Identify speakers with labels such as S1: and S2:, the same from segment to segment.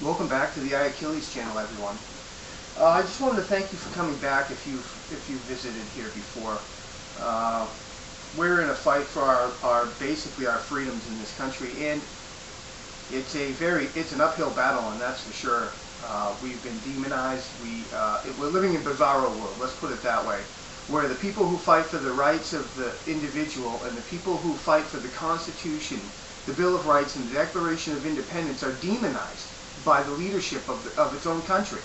S1: Welcome back to the Achilles channel, everyone. I just wanted to thank you for coming back if you visited here before. We're in a fight for our basically our freedoms in this country, and it's an uphill battle, and that's for sure. We've been demonized. We're living in a bizarro world, let's put it that way, where the people who fight for the rights of the individual and the people who fight for the Constitution, the Bill of Rights, and the Declaration of Independence are demonized by the leadership of its own country.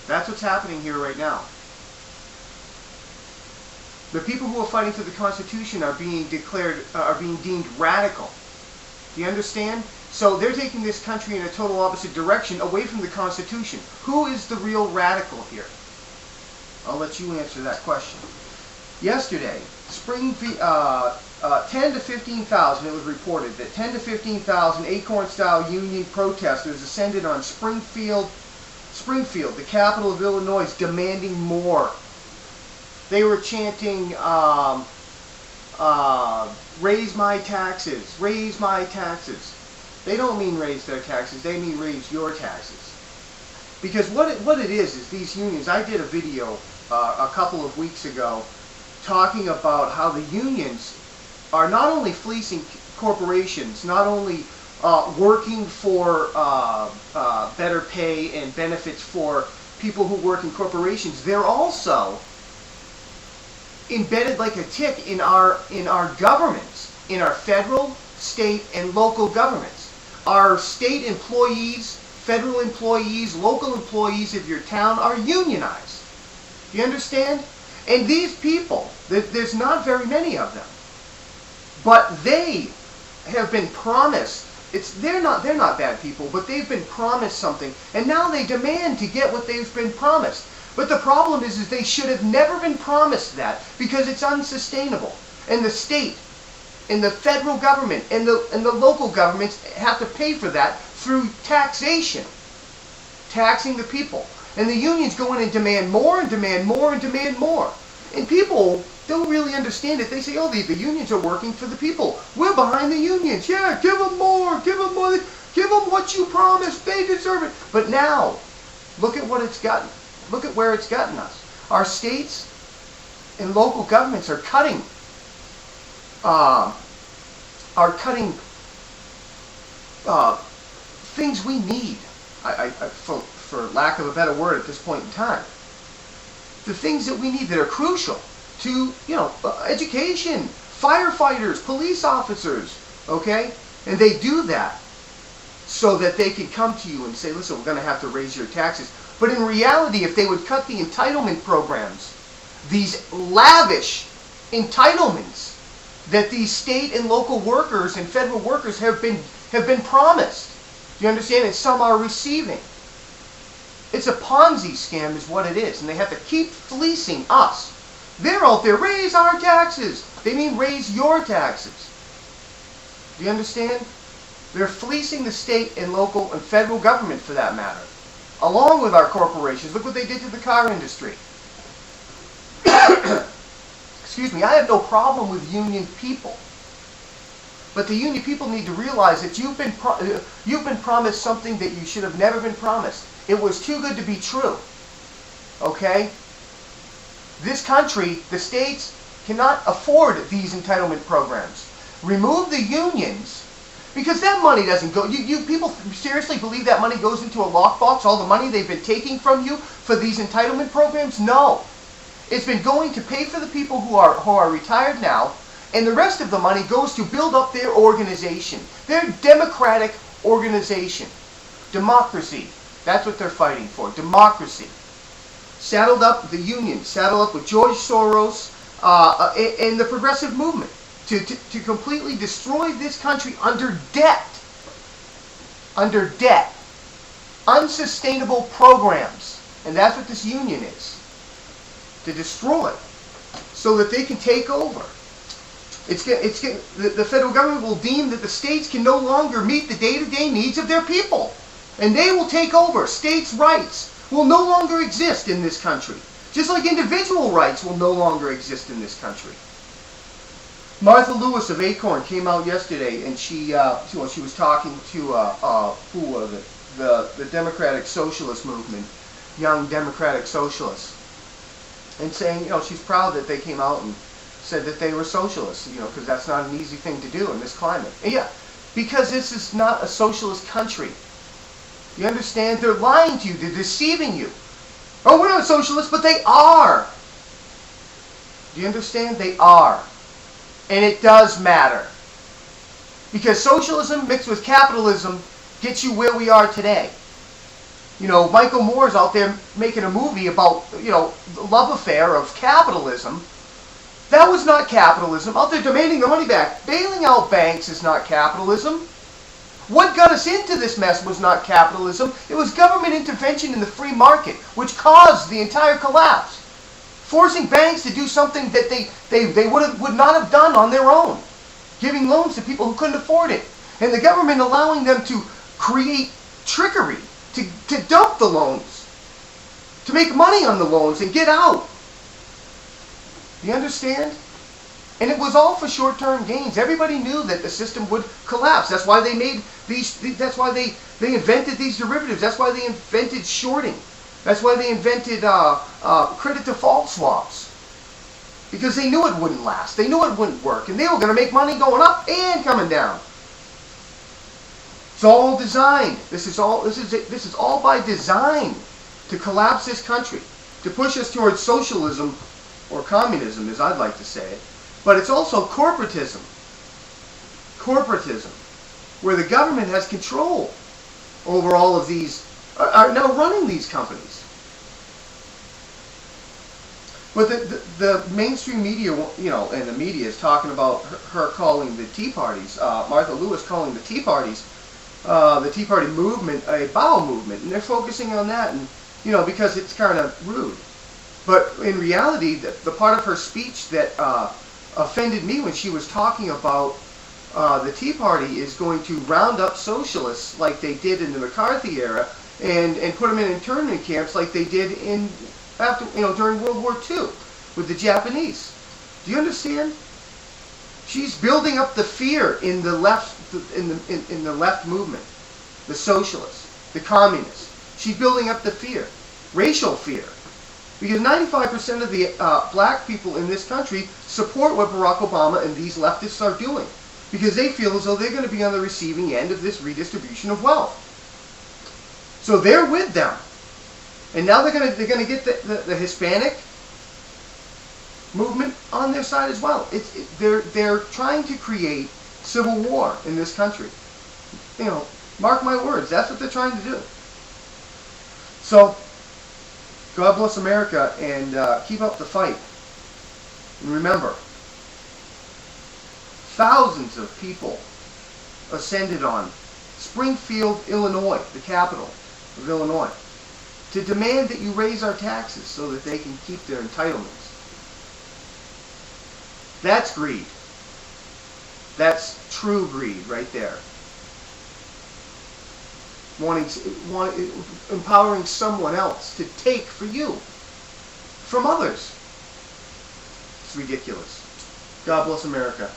S1: That's what's happening here right now. The people who are fighting for the Constitution are being deemed radical. Do you understand? So they're taking this country in a total opposite direction, away from the Constitution. Who is the real radical here? I'll let you answer that question. Yesterday, Springfield, 10 to 15,000, it was reported that 10 to 15,000 Acorn-style union protesters ascended on Springfield, the capital of Illinois, demanding more. They were chanting, raise my taxes, raise my taxes. They don't mean raise their taxes, they mean raise your taxes. Because what it is these unions, I did a video a couple of weeks ago talking about how the unions are not only fleecing corporations, not only working for better pay and benefits for people who work in corporations, they're also embedded like a tick in our governments, in our federal, state, and local governments. Our state employees, federal employees, local employees of your town are unionized. Do you understand? And these people, there's not very many of them, but they have been promised. They're not bad people, but they've been promised something, and now they demand to get what they've been promised. But the problem is they should have never been promised that, because it's unsustainable. And the state, and the federal government, and the local governments have to pay for that through taxation, taxing the people. And the unions go in and demand more and demand more and demand more. And people don't really understand it. They say, oh, the unions are working for the people. We're behind the unions. Yeah, give them more, give them more, give them what you promised. They deserve it. But now, look at what it's gotten. Look at where it's gotten us. Our states and local governments are cutting things we need. For lack of a better word at this point in time, the things that we need that are crucial to, education, firefighters, police officers, okay? And they do that so that they can come to you and say, listen, we're going to have to raise your taxes. But in reality, if they would cut the entitlement programs, these lavish entitlements that these state and local workers and federal workers have been promised, do you understand? And some are receiving. It's a Ponzi scam is what it is, and they have to keep fleecing us. They're out there, raise our taxes. They mean raise your taxes. Do you understand? They're fleecing the state and local and federal government, for that matter, along with our corporations. Look what they did to the car industry. Excuse me, I have no problem with union people. But the union people need to realize that you've been promised something that you should have never been promised. It was too good to be true. Okay? This country, the states, cannot afford these entitlement programs. Remove the unions, because that money doesn't go. You people seriously believe that money goes into a lockbox, all the money they've been taking from you for these entitlement programs? No. It's been going to pay for the people who are retired now, and the rest of the money goes to build up their organization, their democratic organization. Democracy. That's what they're fighting for. Democracy. Saddled up, the union, saddled up with George Soros and the progressive movement to completely destroy this country under debt. Under debt. Unsustainable programs. And that's what this union is. To destroy. So that they can take over. The federal government will deem that the states can no longer meet the day-to-day needs of their people. And they will take over. States' rights will no longer exist in this country. Just like individual rights will no longer exist in this country. Martha Lewis of Acorn came out yesterday, and she was talking to the Democratic Socialist movement, young Democratic Socialists, and saying, she's proud that they came out and said that they were socialists, because that's not an easy thing to do in this climate. And yeah, because this is not a socialist country. You understand? They're lying to you. They're deceiving you. Oh, we're not socialists, but they are. Do you understand? They are. And it does matter. Because socialism mixed with capitalism gets you where we are today. Michael Moore's out there making a movie about, the love affair of capitalism. That was not capitalism. Out there demanding the money back. Bailing out banks is not capitalism. What got us into this mess was not capitalism. It was government intervention in the free market, which caused the entire collapse. Forcing banks to do something that they would not have done on their own. Giving loans to people who couldn't afford it. And the government allowing them to create trickery, to dump the loans, to make money on the loans and get out. You understand? And it was all for short-term gains. Everybody knew that the system would collapse. That's why they made that's why they invented these derivatives. That's why they invented shorting. That's why they invented credit default swaps. Because they knew it wouldn't last. They knew it wouldn't work. And they were going to make money going up and coming down. It's all designed. This is all by design to collapse this country, to push us towards socialism, or communism, as I'd like to say it. But it's also corporatism. Corporatism, where the government has control over all of these, are now running these companies. But the mainstream media, and the media is talking about her calling the Tea Parties, Martha Lewis calling the Tea Parties, the Tea Party movement, a bowel movement, and they're focusing on that, and because it's kind of rude. But in reality, the part of her speech that offended me when she was talking about the Tea Party is going to round up socialists like they did in the McCarthy era, and put them in internment camps like they did during World War II with the Japanese. Do you understand? She's building up the fear in the left, in the left movement, the socialists, the communists. She's building up the fear, racial fear, because 95% of the black people in this country support what Barack Obama and these leftists are doing, because they feel as though they're going to be on the receiving end of this redistribution of wealth. So they're with them. And now they're going to get the Hispanic movement on their side as well. They're trying to create civil war in this country. Mark my words, that's what they're trying to do. So, God bless America, and keep up the fight. And remember, thousands of people ascended on Springfield, Illinois, the capital of Illinois, to demand that you raise our taxes so that they can keep their entitlements. That's greed. That's true greed right there. Empowering someone else to take for you from others. It's ridiculous. God bless America.